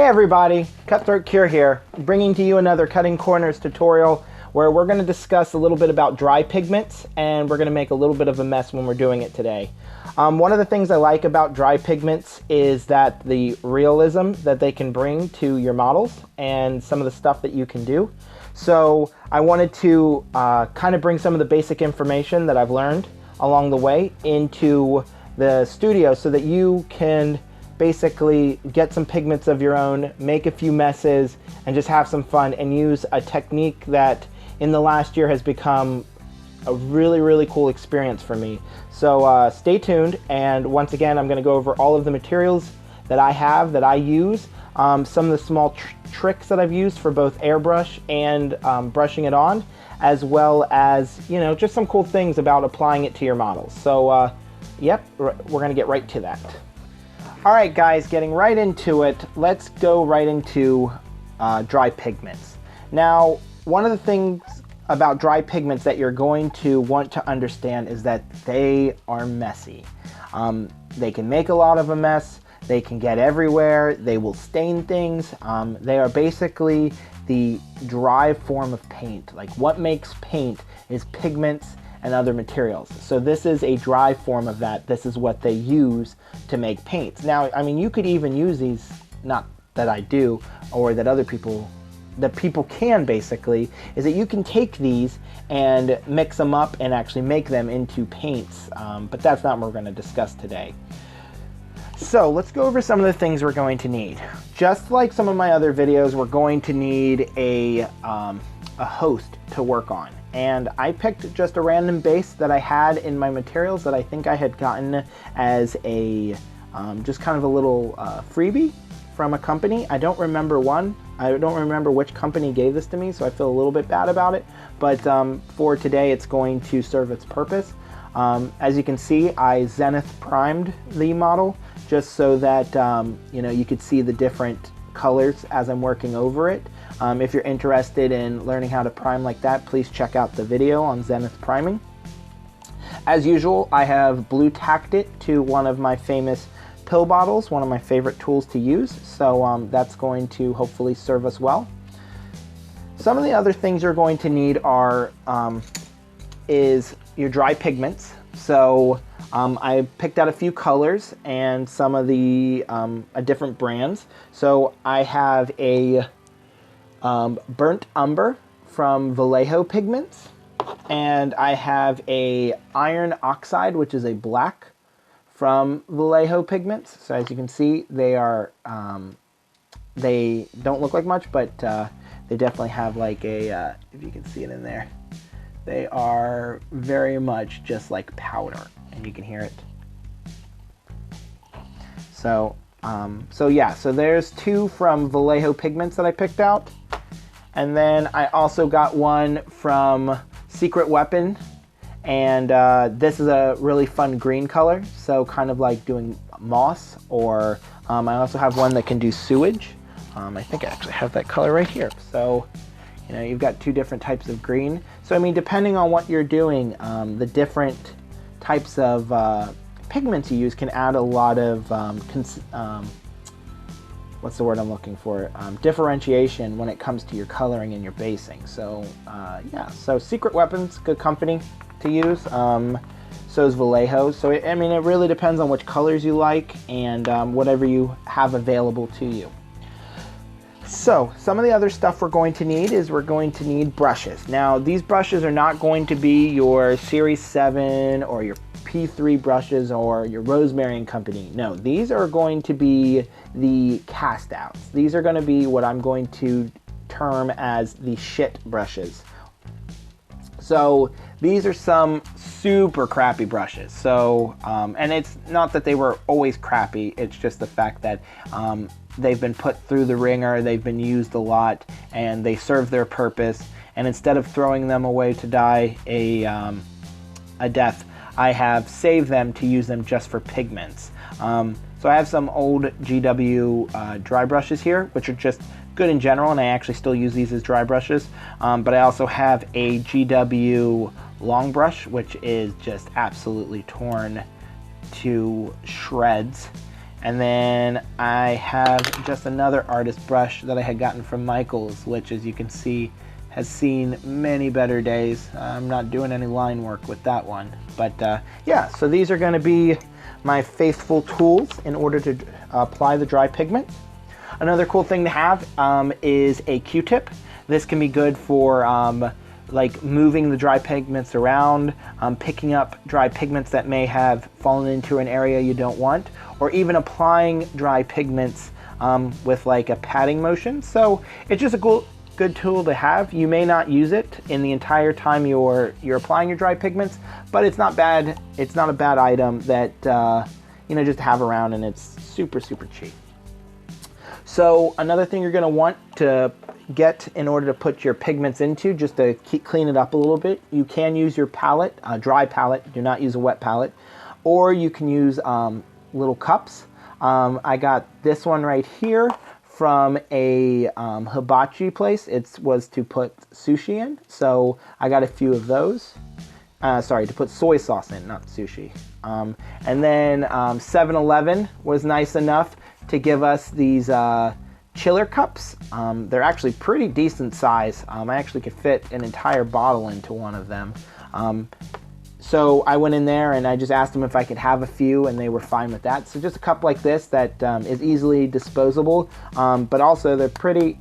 everybody, Cutthroat Cure here, bringing to you another Cutting Corners tutorial where we're going to discuss a little bit about dry pigments, and we're going to make a little bit of a mess when we're doing it today. One of the things I like about dry pigments is that the realism that they can bring to your models and some of the stuff that you can do. So I wanted to kind of bring some of the basic information that I've learned along the way into the studio so that you can basically get some pigments of your own, make a few messes, and just have some fun and use a technique that in the last year has become a really cool experience for me. So stay tuned, and once again I'm going to go over all of the materials that I have, that I use, some of the small tricks that I've used for both airbrush and brushing it on, as well as, you know, just some cool things about applying it to your models. So yep, we're going to get right to that. Alright guys, getting right into it, let's go right into dry pigments. Now, one of the things about dry pigments that you're going to want to understand is that they are messy. They can make a lot of a mess, they can get everywhere, they will stain things. They are basically the dry form of paint. Like, what makes paint is pigments and other materials. So this is a dry form of that. This is what they use to make paints. Now, I mean, you could even use these, not that I do, or that other people, that people can basically, is that you can take these and mix them up and actually make them into paints. But that's not what we're going to discuss today. So let's go over some of the things we're going to need. Just like some of my other videos, we're going to need a host to work on. And I picked just a random base that I had in my materials that I think I had gotten as a just kind of a little freebie from a company. I don't remember which company gave this to me, so I feel a little bit bad about it. But for today, it's going to serve its purpose. As you can see, I zenith primed the model just so that you know, you could see the different colors as I'm working over it. If you're interested in learning how to prime like that, please check out the video on zenith priming. As usual, I have blue tacked it to one of my famous pill bottles, one of my favorite tools to use, so that's going to hopefully serve us well. Some of the other things you're going to need are is your dry pigments. So I picked out a few colors and some of the different brands. So I have a burnt umber from Vallejo Pigments, and I have a iron oxide, which is a black, from Vallejo Pigments. So as you can see, they are they don't look like much, but they definitely have like a if you can see it in there, they are very much just like powder, and you can hear it. So so yeah, so there's two from Vallejo Pigments that I picked out. And then I also got one from Secret Weapon, and this is a really fun green color, so kind of like doing moss, or I also have one that can do sewage. I think I actually have that color right here. So, you know, you've got two different types of green. So I mean, depending on what you're doing, the different types of pigments you use can add a lot of what's the word I'm looking for? Differentiation when it comes to your coloring and your basing. So yeah, so Secret Weapon's good company to use. So is Vallejo. So I mean, it really depends on which colors you like and whatever you have available to you. So some of the other stuff we're going to need is we're going to need brushes. Now, these brushes are not going to be your Series 7 or your P3 brushes or your Rosemary and Company. No, these are going to be the cast outs. These are going to be what I'm going to term as the shit brushes. So these are some super crappy brushes. So, and it's not that they were always crappy, it's just the fact that they've been put through the ringer, they've been used a lot, and they serve their purpose. And instead of throwing them away to die a death, I have saved them to use them just for pigments. So I have some old GW dry brushes here, which are just good in general, and I actually still use these as dry brushes. But I also have a GW long brush, which is just absolutely torn to shreds. And then I have just another artist brush that I had gotten from Michaels, which, as you can see, has seen many better days. I'm not doing any line work with that one. But yeah, so these are going to be my faithful tools in order to apply the dry pigment. Another cool thing to have is a Q-tip. This can be good for like moving the dry pigments around, picking up dry pigments that may have fallen into an area you don't want, or even applying dry pigments with like a patting motion. So it's just a good tool to have. You may not use it in the entire time you're applying your dry pigments, but it's not bad. It's not a bad item that you know, just to have around, and it's super cheap. So another thing you're going to want to get in order to put your pigments into, just to clean it up a little bit, you can use your palette, a dry palette. Do not use a wet palette, or you can use little cups. I got this one right here from a hibachi place. It was to put sushi in, so I got a few of those. Sorry, to put soy sauce in, not sushi. And then 7-Eleven was nice enough to give us these chiller cups. They're actually pretty decent size. I actually could fit an entire bottle into one of them. So I went in there and I just asked them if I could have a few, and they were fine with that. So just a cup like this that is easily disposable, but also they're pretty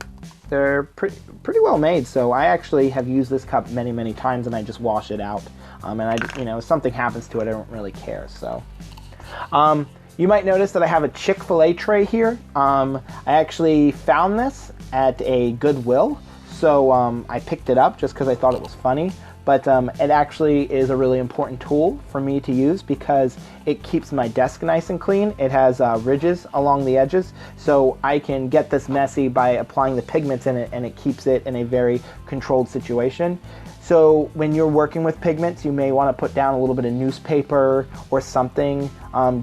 well made. So I actually have used this cup many times, and I just wash it out. And you know, if something happens to it, I don't really care. So you might notice that I have a Chick-fil-A tray here. I actually found this at a Goodwill, so I picked it up just because I thought it was funny. But it actually is a really important tool for me to use because it keeps my desk nice and clean. It has ridges along the edges, so I can get this messy by applying the pigments in it, and it keeps it in a very controlled situation. So when you're working with pigments, you may want to put down a little bit of newspaper or something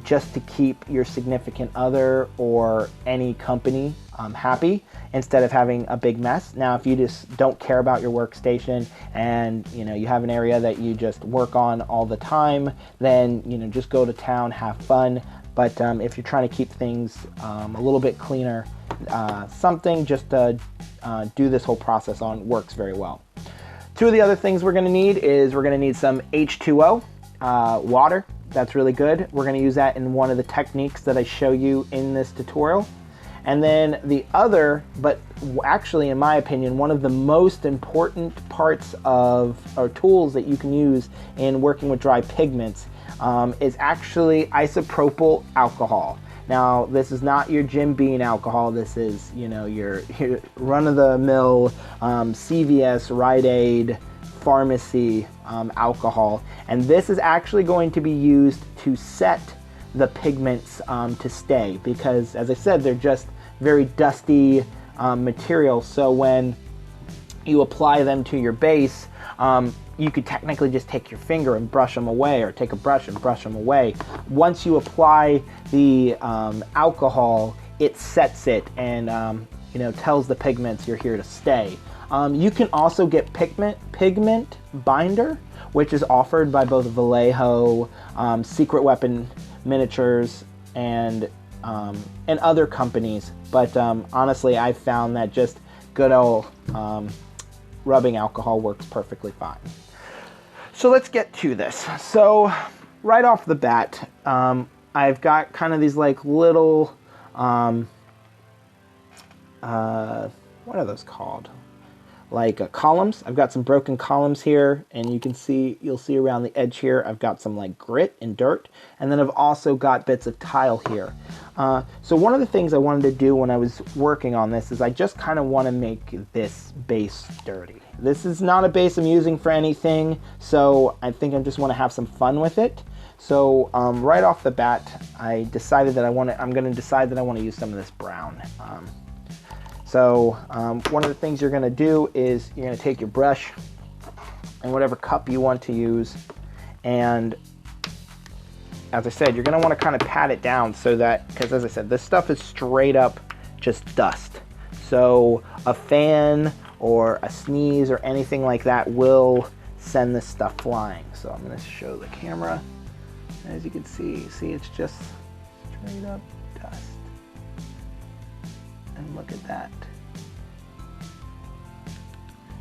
just to keep your significant other or any company happy, instead of having a big mess. Now, if you just don't care about your workstation and you know, you have an area that you just work on all the time, then you know, just go to town, have fun. But if you're trying to keep things a little bit cleaner, something just to do this whole process on works very well. Two of the other things we're going to need is we're going to need some H2O, water. That's really good. We're going to use that in one of the techniques that I show you in this tutorial. And then the other, but actually in my opinion, one of the most important parts of, or tools that you can use in working with dry pigments is actually isopropyl alcohol. Now, this is not your Jim Beam alcohol. This is, you know, your run-of-the-mill CVS, Rite Aid, pharmacy alcohol. And this is actually going to be used to set the pigments to stay, because as I said, they're just very dusty material. So when you apply them to your base, you could technically just take your finger and brush them away, or take a brush and brush them away. Once you apply the alcohol, it sets it and you know, tells the pigments you're here to stay. You can also get pigment binder, which is offered by both Vallejo, Secret Weapon Miniatures, and other companies. But honestly, I've found that just good old rubbing alcohol works perfectly fine. So let's get to this. So right off the bat, I've got kind of these like little, what are those called? Like columns. I've got some broken columns here, and you'll see around the edge here, I've got some like grit and dirt, and then I've also got bits of tile here. So one of the things I wanted to do when I was working on this is I just kind of want to make this base dirty. This is not a base I'm using for anything, so I think I just want to have some fun with it. So right off the bat, I decided that I'm going to decide that I want to use some of this brown. So one of the things you're going to do is you're going to take your brush and whatever cup you want to use, and as I said, you're going to want to kind of pat it down so that, because as I said, this stuff is straight up just dust. So a fan or a sneeze or anything like that will send this stuff flying. So I'm going to show the camera. As you can see it's just straight up dust. And look at that.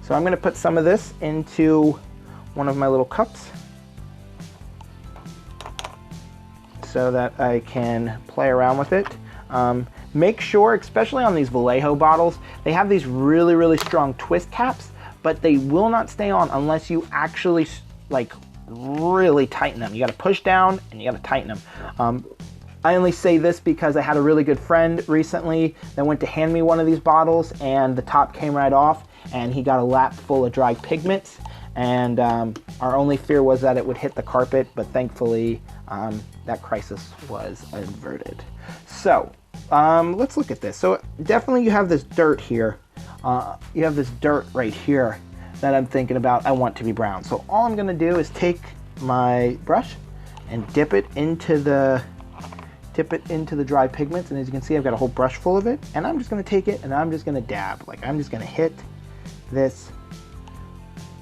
So I'm going to put some of this into one of my little cups so that I can play around with it. Make sure, especially on these Vallejo bottles, they have these really, really strong twist caps, but they will not stay on unless you actually like really tighten them. You got to push down and you got to tighten them. I only say this because I had a really good friend recently that went to hand me one of these bottles and the top came right off and he got a lap full of dry pigments, and our only fear was that it would hit the carpet, but thankfully that crisis was averted. So let's look at this. So definitely you have this dirt here. You have this dirt right here that I'm thinking about I want to be brown. So all I'm gonna do is take my brush and dip it into the dry pigments, and as you can see I've got a whole brush full of it, and I'm just gonna take it and I'm just gonna dab. Like I'm just gonna hit this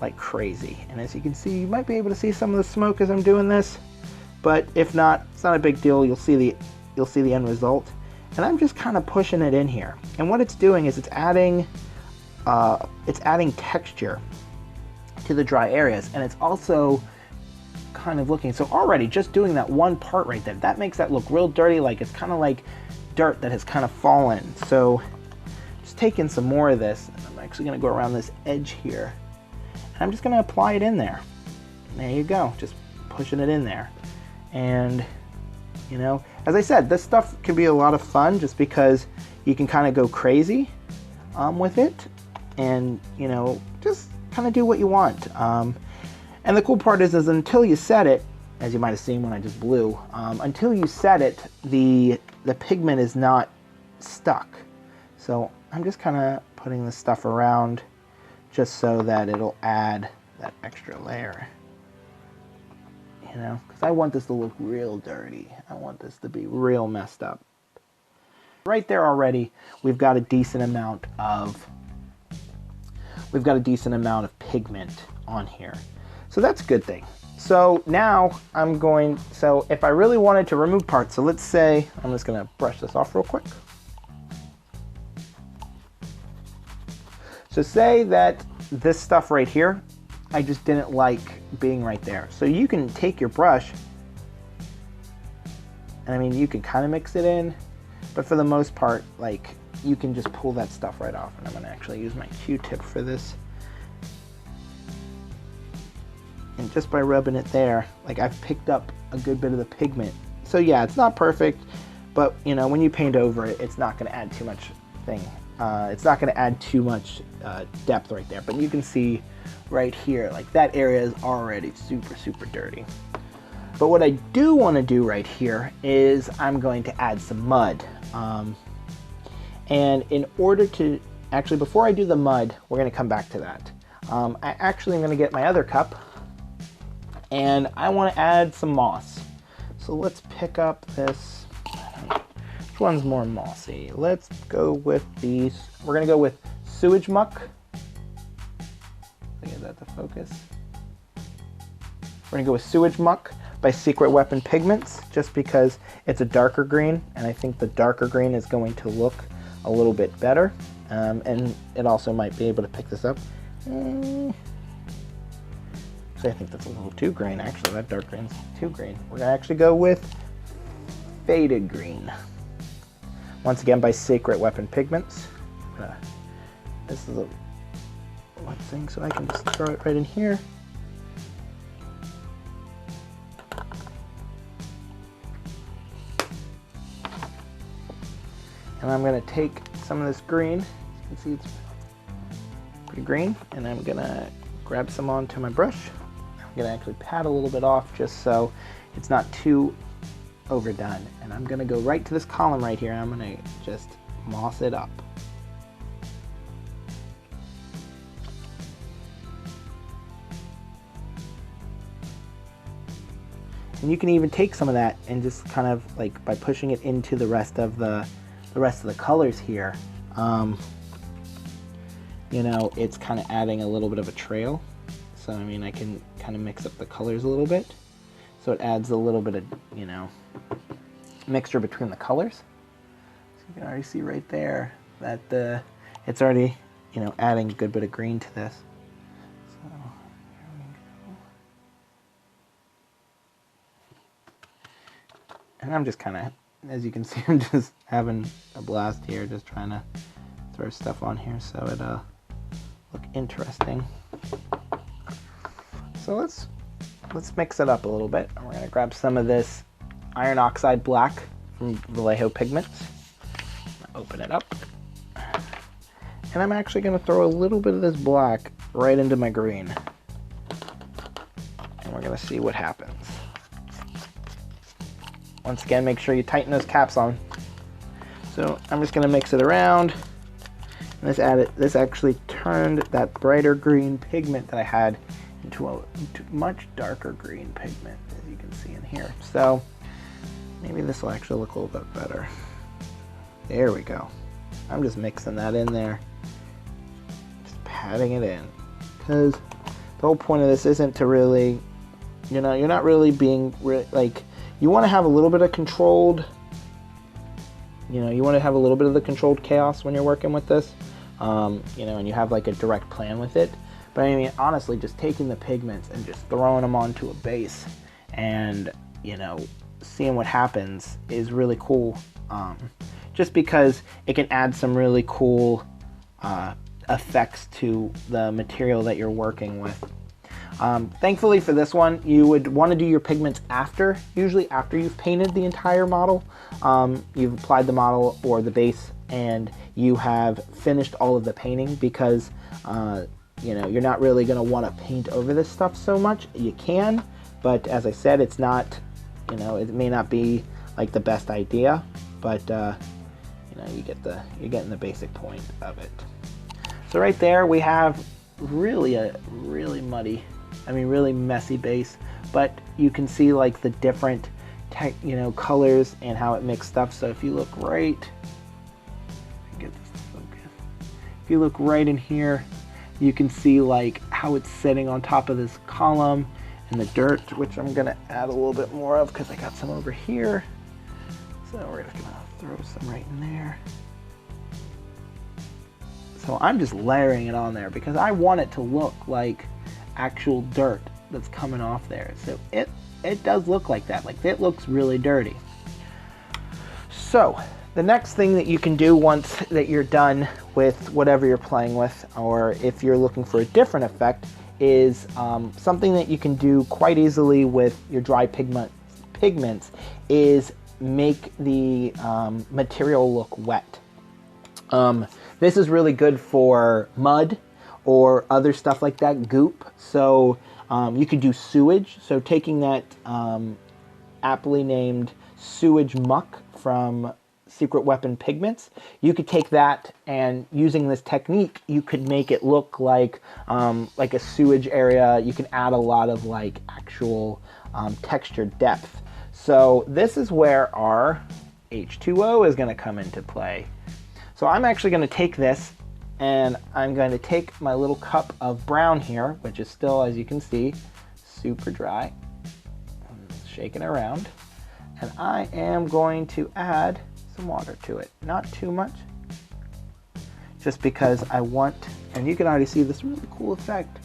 like crazy. And as you can see, you might be able to see some of the smoke as I'm doing this, but if not, it's not a big deal. You'll see the end result. And I'm just kind of pushing it in here. And what it's doing is it's adding texture to the dry areas, and it's also kind of looking, so already just doing that one part right there, that makes that look real dirty, like it's kind of like dirt that has kind of fallen. So just taking some more of this, and I'm actually going to go around this edge here, and I'm just going to apply it in there. And there you go, just pushing it in there. And you know, as I said, this stuff can be a lot of fun just because you can kind of go crazy with it, and you know, just kind of do what you want. And the cool part is until you set it, as you might have seen when I just blew, until you set it, the pigment is not stuck. So I'm just kind of putting this stuff around just so that it'll add that extra layer. You know, because I want this to look real dirty. I want this to be real messed up. Right there already, we've got a decent amount of pigment on here. So that's a good thing. So now so if I really wanted to remove parts, so let's say, I'm just gonna brush this off real quick. So say that this stuff right here, I just didn't like being right there. So you can take your brush, and I mean, you can kind of mix it in, but for the most part, like, you can just pull that stuff right off. And I'm gonna actually use my Q-tip for this. And just by rubbing it there, like, I've picked up a good bit of the pigment. So yeah, it's not perfect, but you know, when you paint over it, it's not gonna add too much it's not gonna add too much depth right there. But you can see right here, like that area is already super, super dirty. But what I do want to do right here is I'm going to add some mud. And in order to, actually before I do the mud, we're going to come back to that. I actually am going to get my other cup, and I want to add some moss. So let's pick up this, which one's more mossy? Let's go with these. We're going to go with sewage muck. Is that the focus? We're going to go with Sewage Muck by Secret Weapon Pigments, just because it's a darker green, and I think the darker green is going to look a little bit better. And it also might be able to pick this up. So I think that's a little too green, actually. That dark green's too green. We're going to actually go with Faded Green. Once again by Secret Weapon Pigments. This is a one thing, so I can just throw it right in here. And I'm going to take some of this green, as you can see it's pretty green, and I'm going to grab some onto my brush. I'm going to actually pat a little bit off just so it's not too overdone. And I'm going to go right to this column right here, and I'm going to just moss it up. And you can even take some of that and just kind of like by pushing it into the rest of the colors here, you know, it's kind of adding a little bit of a trail. So I mean, I can kind of mix up the colors a little bit, so it adds a little bit of, you know, mixture between the colors. You can already see right there that it's already, you know, adding a good bit of green to this. So here we go. And I'm just kind of, as you can see, I'm just having a blast here, just trying to throw stuff on here so it look interesting. So let's mix it up a little bit. We're gonna grab some of this iron oxide black from Vallejo Pigments. Open it up. And I'm actually gonna throw a little bit of this black right into my green. And we're gonna see what happens. Once again, make sure you tighten those caps on. So I'm just gonna mix it around. And this actually turned that brighter green pigment that I had into a much darker green pigment, as you can see in here. So maybe this will actually look a little bit better. There we go. I'm just mixing that in there, just patting it in, because the whole point of this isn't to really, you know, you're not really being like, you want to have a little bit of controlled, you know, you want to have a little bit of the controlled chaos when you're working with this, you know, and you have like a direct plan with it. But I mean, honestly, just taking the pigments and just throwing them onto a base and, you know, seeing what happens is really cool. Just because it can add some really cool effects to the material that you're working with. Thankfully for this one, you would want to do your pigments usually after you've painted the entire model. You've applied the model or the base and you have finished all of the painting, because you know, you're not really going to want to paint over this stuff so much. You can, but as I said, it's not, you know, it may not be like the best idea, but you know, you're getting the basic point of it. So right there we have really a really muddy, I mean really messy base, but you can see like the different you know, colors and how it mixed up. So if you look right, get this to focus. If you look right in here, you can see like how it's sitting on top of this column and the dirt, which I'm gonna add a little bit more of because I got some over here. So we're just gonna throw some right in there. So I'm just layering it on there because I want it to look like actual dirt that's coming off there. So it does look like that, like it looks really dirty. So the next thing that you can do once that you're done with whatever you're playing with, or if you're looking for a different effect, is something that you can do quite easily with your dry pigments is make the material look wet. This is really good for mud or other stuff like that, goop. So you could do sewage. So taking that aptly named sewage muck from Secret Weapon Pigments, you could take that and using this technique, you could make it look like a sewage area. You can add a lot of like actual texture depth. So this is where our H2O is going to come into play. So I'm actually going to take this and I'm going to take my little cup of brown here, which is still, as you can see, super dry. I'm shaking it around. And I am going to add some water to it. Not too much, just because I want, and you can already see this really cool effect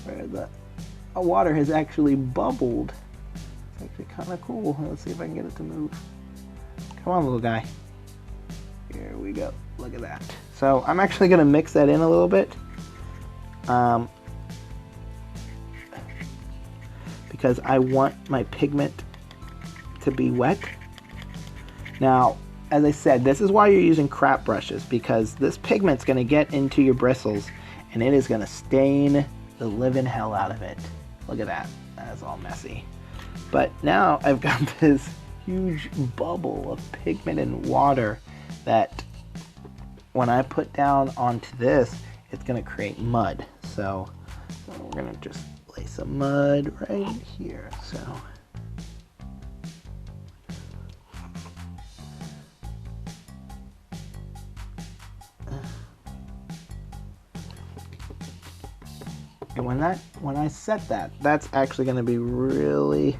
where the water has actually bubbled. It's actually kind of cool. Let's see if I can get it to move. Come on, little guy. Here we go. Look at that. So I'm actually going to mix that in a little bit because I want my pigment to be wet. Now, as I said, this is why you're using crap brushes, because this pigment's going to get into your bristles and it is going to stain the living hell out of it. Look at that. That is all messy. But now I've got this huge bubble of pigment and water that when I put down onto this, it's going to create mud. So we're going to just lay some mud right here. So and when I set that, that's actually going to be really,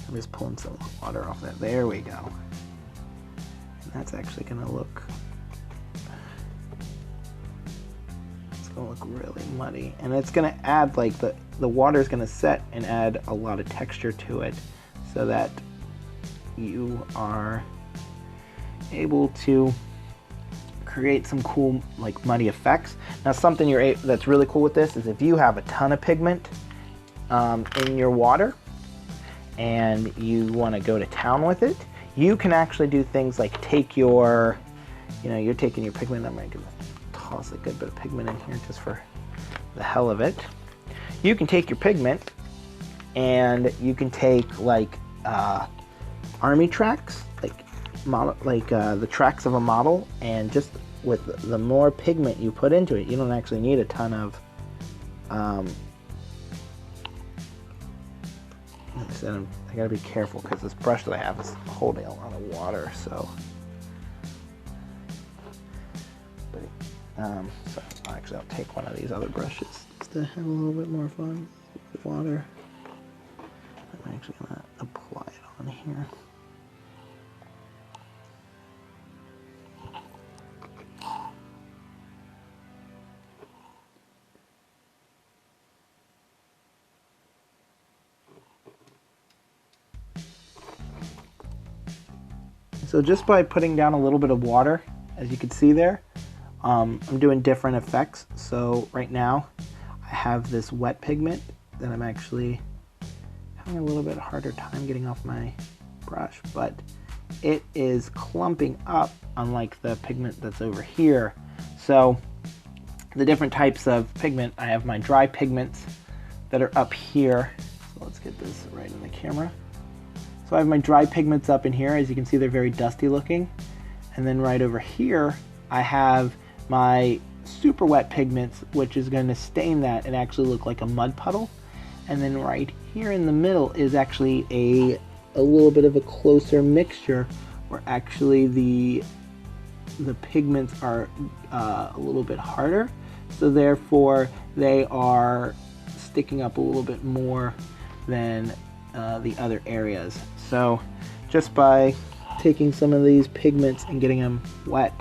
I'm just pulling some water off that. There we go. That's actually going to look really muddy, and it's going to add, like, the water is going to set and add a lot of texture to it so that you are able to create some cool, like, muddy effects. Now, something that's really cool with this is if you have a ton of pigment in your water and you want to go to town with it, you can actually do things like take your, you're taking your pigment. I'm going to toss a good bit of pigment in here just for the hell of it. You can take your pigment and you can take, like, army tracks, the tracks of a model, and just with the more pigment you put into it, you don't actually need a ton of like I said, I gotta be careful because this brush that I have is holding a lot of water, so so actually I'll take one of these other brushes just to have a little bit more fun with water. I'm actually gonna apply it on here. So just by putting down a little bit of water, as you can see there, I'm doing different effects. So right now I have this wet pigment that I'm actually having a little bit harder time getting off my brush, but it is clumping up, unlike the pigment that's over here. So the different types of pigment, I have my dry pigments that are up here. So let's get this right in the camera. So I have my dry pigments up in here. As you can see, they're very dusty looking. And then right over here, I have my super wet pigments, which is going to stain that and actually look like a mud puddle. And then right here in the middle is actually a little bit of a closer mixture where actually the pigments are a little bit harder. So therefore, they are sticking up a little bit more than the other areas. So just by taking some of these pigments and getting them wet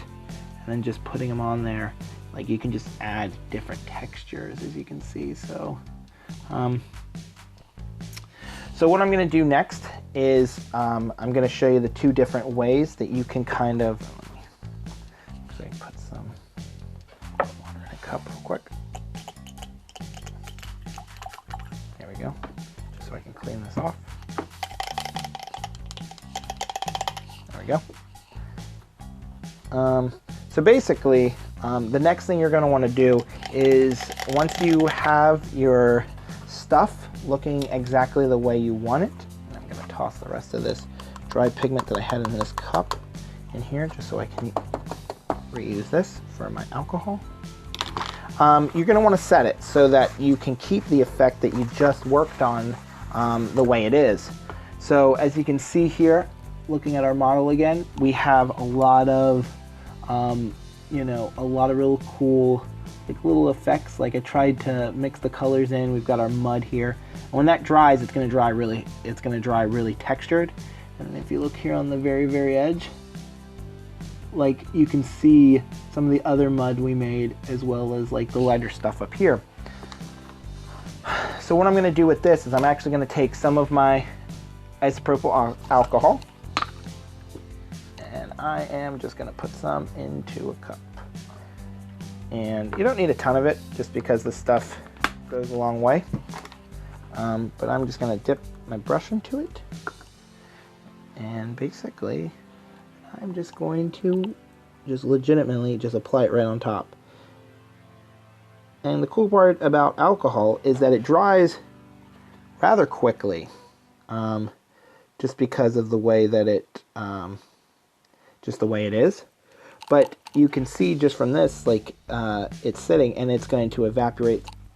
and then just putting them on there, like, you can just add different textures, as you can see. So so what I'm going to do next is I'm going to show you the two different ways that you can kind of put some water in a cup real quick. There we go, just so I can clean this off. There we go. So basically, the next thing you're going to want to do is, once you have your stuff looking exactly the way you want it, and I'm going to toss the rest of this dry pigment that I had in this cup in here just so I can reuse this for my alcohol. You're going to want to set it so that you can keep the effect that you just worked on the way it is. So as you can see here, looking at our model again, we have a lot of a lot of real cool, like, little effects. Like, I tried to mix the colors in. We've got our mud here. And when that dries, it's going to dry really textured. And if you look here on the very, very edge, like, you can see some of the other mud we made, as well as, like, the lighter stuff up here. So what I'm going to do with this is I'm actually going to take some of my isopropyl alcohol, and I am just going to put some into a cup. And you don't need a ton of it, just because this stuff goes a long way. But I'm just going to dip my brush into it, and basically I'm just going to legitimately just apply it right on top. And the cool part about alcohol is that it dries rather quickly, just because of the way that it just the way it is. But you can see just from this, like, it's sitting and it's going to evaporate /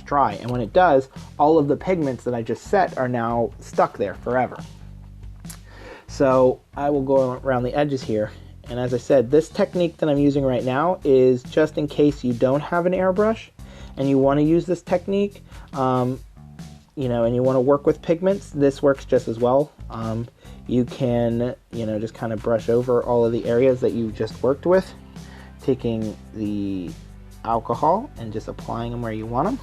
dry. And when it does, all of the pigments that I just set are now stuck there forever. So I will go around the edges here. And as I said, this technique that I'm using right now is just in case you don't have an airbrush and you want to use this technique, and you want to work with pigments. This works just as well. you can, you know, just kind of brush over all of the areas that you just worked with, taking the alcohol and just applying them where you want them.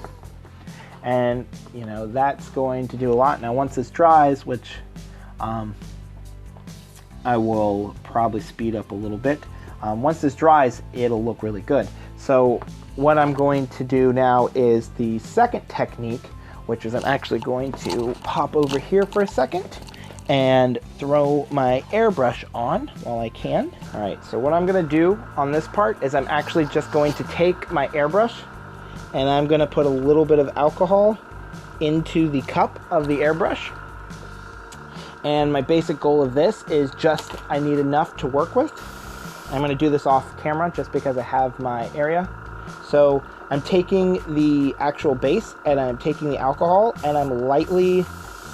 And, you know, that's going to do a lot. Now, once this dries, which I will probably speed up a little bit. Once this dries, it'll look really good. So what I'm going to do now is the second technique, which is I'm actually going to hop over here for a second and throw my airbrush on while I can. All right, so what I'm gonna do on this part is I'm actually just going to take my airbrush and I'm gonna put a little bit of alcohol into the cup of the airbrush. And my basic goal of this is just, I need enough to work with. I'm gonna do this off camera just because I have my area. So I'm taking the actual base and I'm taking the alcohol and I'm lightly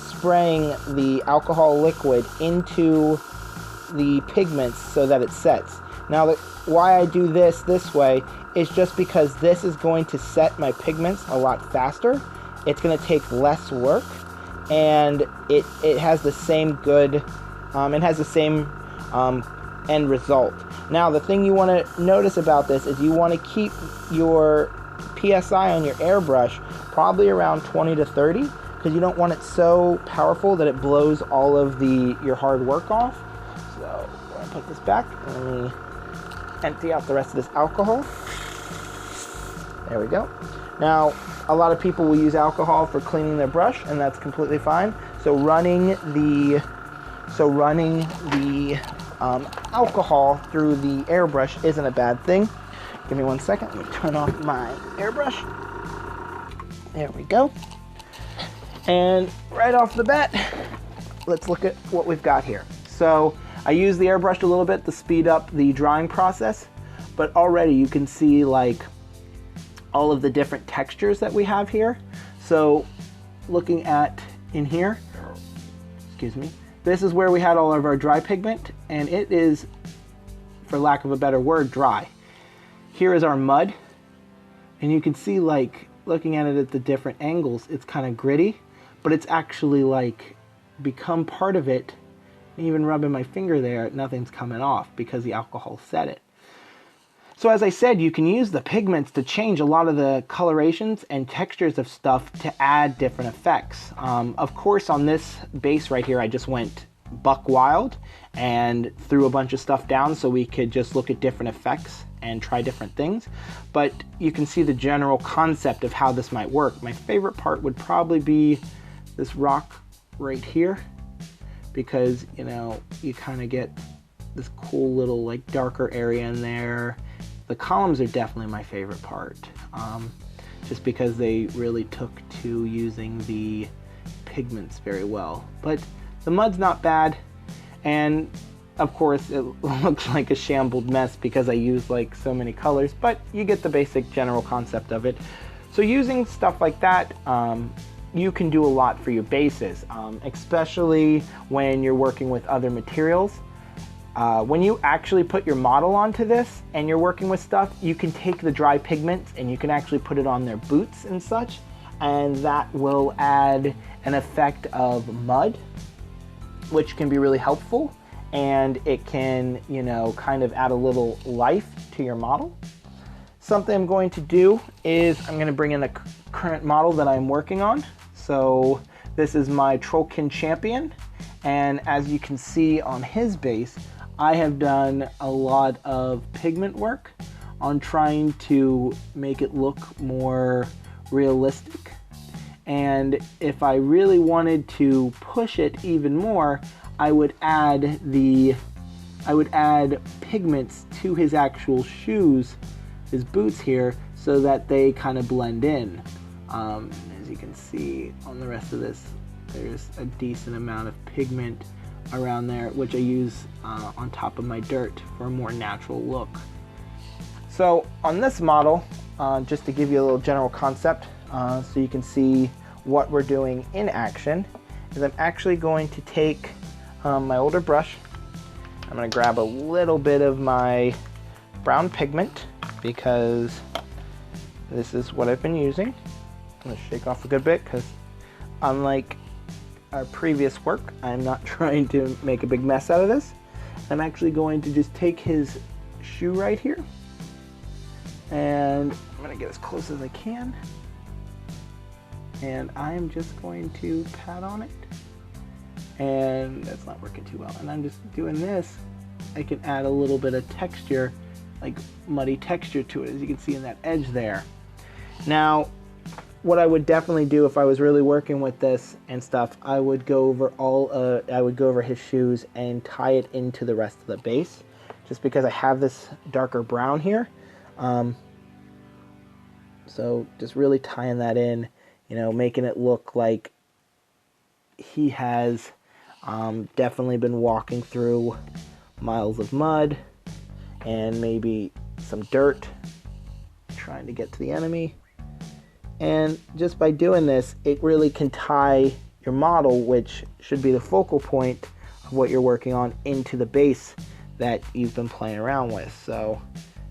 spraying the alcohol liquid into the pigments so that it sets. Now, why I do this way is just because this is going to set my pigments a lot faster. It's going to take less work, and it has the same good, it has the same end result. Now, the thing you want to notice about this is you want to keep your PSI on your airbrush probably around 20 to 30, because you don't want it so powerful that it blows all of your hard work off. So I'm going to put this back and let me empty out the rest of this alcohol. There we go. Now, a lot of people will use alcohol for cleaning their brush, and that's completely fine. So running the alcohol through the airbrush isn't a bad thing. Give me 1 second. Let me turn off my airbrush. There we go. And right off the bat, let's look at what we've got here. So I use the airbrush a little bit to speed up the drying process, but already you can see like all of the different textures that we have here. So looking at in here, excuse me, this is where we had all of our dry pigment, and it is, for lack of a better word, dry. Here is our mud, and you can see, like, looking at it at the different angles, it's kind of gritty, but it's actually like become part of it. Even rubbing my finger there, nothing's coming off because the alcohol set it. So as I said, you can use the pigments to change a lot of the colorations and textures of stuff to add different effects. Of course, on this base right here, I just went buck wild and threw a bunch of stuff down so we could just look at different effects and try different things. But you can see the general concept of how this might work. My favorite part would probably be this rock right here, because, you know, you kind of get this cool little like darker area in there. The columns are definitely my favorite part, just because they really took to using the pigments very well. But the mud's not bad, and of course it looks like a shambled mess because I use like so many colors, but you get the basic general concept of it. So using stuff like that, you can do a lot for your bases, especially when you're working with other materials. When you actually put your model onto this and you're working with stuff, you can take the dry pigments and you can actually put it on their boots and such, and that will add an effect of mud, which can be really helpful, and it can, you know, kind of add a little life to your model. Something I'm going to do is I'm going to bring in the current model that I'm working on. So this is my Trollkin Champion, and as you can see on his base, I have done a lot of pigment work on trying to make it look more realistic. And if I really wanted to push it even more, I would add pigments to his actual shoes, his boots here, so that they kind of blend in. As you can see on the rest of this, there's a decent amount of pigment around there, which I use on top of my dirt for a more natural look. So on this model, just to give you a little general concept, so you can see what we're doing in action, is I'm actually going to take my older brush. I'm going to grab a little bit of my brown pigment because this is what I've been using. I'm going to shake off a good bit because unlike our previous work. I'm not trying to make a big mess out of this. I'm actually going to just take his shoe right here, and I'm going to get as close as I can, and I'm just going to pat on it, and that's not working too well, and I'm just doing this. I can add a little bit of texture, like muddy texture to it, as you can see in that edge there. Now, what I would definitely do if I was really working with this and stuff, I would go over his shoes and tie it into the rest of the base, just because I have this darker brown here. So just really tying that in, you know, making it look like he has definitely been walking through miles of mud and maybe some dirt, trying to get to the enemy. And just by doing this, it really can tie your model, which should be the focal point of what you're working on, into the base that you've been playing around with. So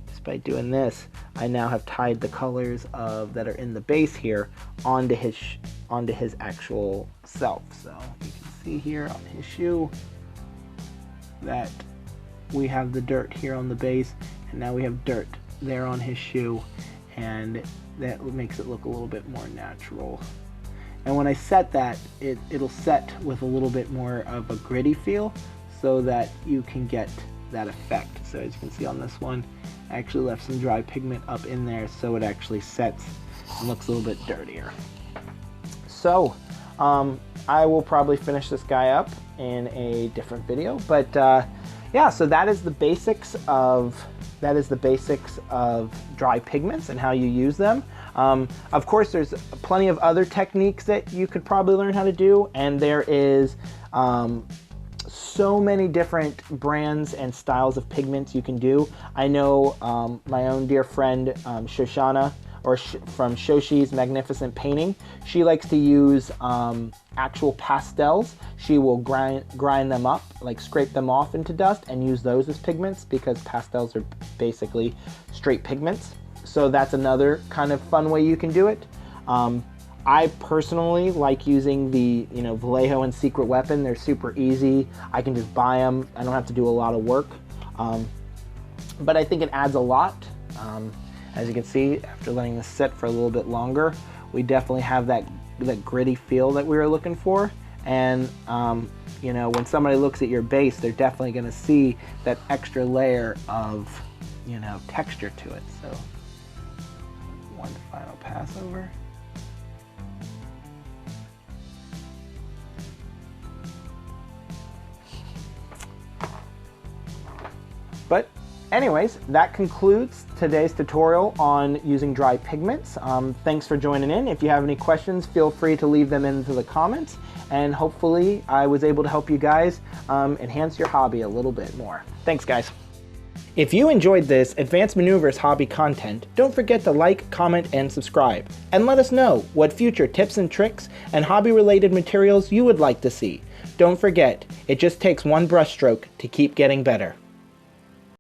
just by doing this, I now have tied the colors that are in the base here onto his actual self. So you can see here on his shoe that we have the dirt here on the base, and now we have dirt there on his shoe, and that makes it look a little bit more natural. And when I set that, it'll set with a little bit more of a gritty feel, so that you can get that effect. So as you can see on this one, I actually left some dry pigment up in there, so it actually sets and looks a little bit dirtier. So I will probably finish this guy up in a different video, but yeah, so that is the basics of dry pigments and how you use them. Of course, there's plenty of other techniques that you could probably learn how to do, and there is so many different brands and styles of pigments you can do. I know my own dear friend Shoshana, from Shoshi's Magnificent Painting, she likes to use actual pastels. She will grind them up, like scrape them off into dust, and use those as pigments, because pastels are basically straight pigments. So that's another kind of fun way you can do it. I personally like using the Vallejo and Secret Weapon. They're super easy. I can just buy them. I don't have to do a lot of work. But I think it adds a lot. As you can see, after letting this sit for a little bit longer, we definitely have that gritty feel that we were looking for. And when somebody looks at your base, they're definitely going to see that extra layer of texture to it. So one final pass over. But anyways, that concludes today's tutorial on using dry pigments. Thanks for joining in. If you have any questions, feel free to leave them into the comments, and hopefully I was able to help you guys enhance your hobby a little bit more. Thanks, guys. If you enjoyed this Advanced Maneuvers hobby content, don't forget to like, comment, and subscribe. And let us know what future tips and tricks and hobby-related materials you would like to see. Don't forget, it just takes one brush stroke to keep getting better.